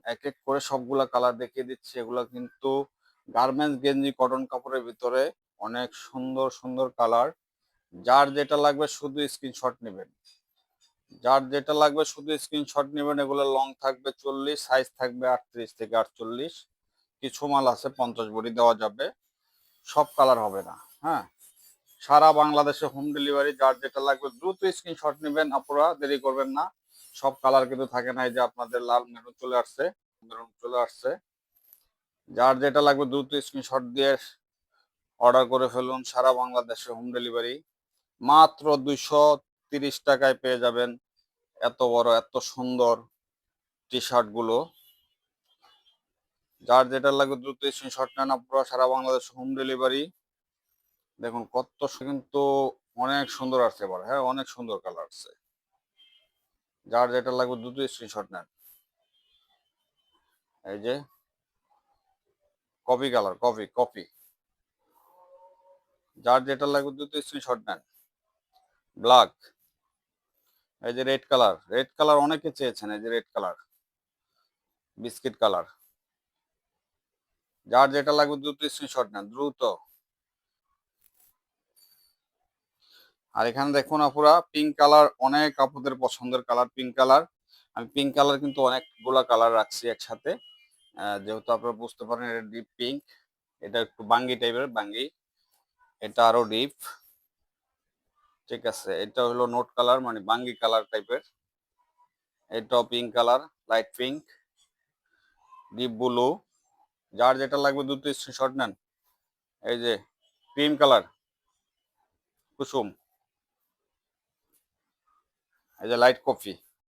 এক এক করে সবগুলা কালার দেখিয়ে দিচ্ছি। এগুলা কিন্তু গার্মেন্টস গেঞ্জি কটন কাপড়ের ভিতরে অনেক সুন্দর সুন্দর কালার। যার যেটা লাগবে শুধু স্ক্রিনশট নেবেন। এগুলো লং থাকবে 40, সাইজ থাকবে 38 থেকে 48। কিছু মাল আছে 50 বডি দেওয়া যাবে, সব কালার হবে না। হ্যাঁ, সারা বাংলাদেশে হোম ডেলিভারি। যার যেটা লাগবে দ্রুত স্ক্রিনশট নেবেন, আপনারা দেরি করবেন না। সব কালার কিন্তু থাকে না, এই যে আপনাদের লাল মেরুন চলে আসছে। যার যেটা লাগবে দ্রুত স্ক্রিনশট দিয়ে অর্ডার করে ফেলুন। সারা বাংলাদেশে হোম ডেলিভারি মাত্র 230 টাকায় পেয়ে যাবেন এত বড় এত সুন্দর টি শার্ট গুলো। যার যেটা লাগবে দ্রুত স্ক্রিনশট নেন, আপনারা সারা বাংলাদেশ হোম ডেলিভারি। দেখুন কত কিন্তু অনেক সুন্দর আসছে এবার। হ্যাঁ, অনেক সুন্দর কালার আসছে। যার যেটা লাগবে দ্রুত স্ক্রিনশট নেন। এই যে কফি কালার, কফি। যার যেটা লাগবে দ্রুত স্ক্রিনশট নেন। ব্ল্যাক। এই যে রেড কালার অনেকে চেয়েছেন। এই যে রেড কালার, বিস্কিট কালার। যার যেটা লাগবে দ্রুত স্ক্রিনশট নেন, দ্রুত। আর এখানে দেখুন আপুরা, পিঙ্ক কালার অনেক আপুদের পছন্দের কালার, পিঙ্ক কালার। আমি পিঙ্ক কালার কিন্তু অনেকগুলা কালার রাখছি একসাথে, যেহেতু আপনারা বুঝতে পারেন এটা ডিপ পিঙ্ক। এটা একটু বাঙ্গি টাইপের, বাঙ্গি। এটা আরো ডিপ। ঠিক আছে, এটা হলো নোট কালার, মানে বাঙ্গি কালার টাইপের। এটাও pink colour, light pink, deep blue. যার যেটা লাগবে দ্রুত স্ক্রিনশট নেন। এই যে ক্রিম কালার, কুসুম। এই যে লাইট কফি।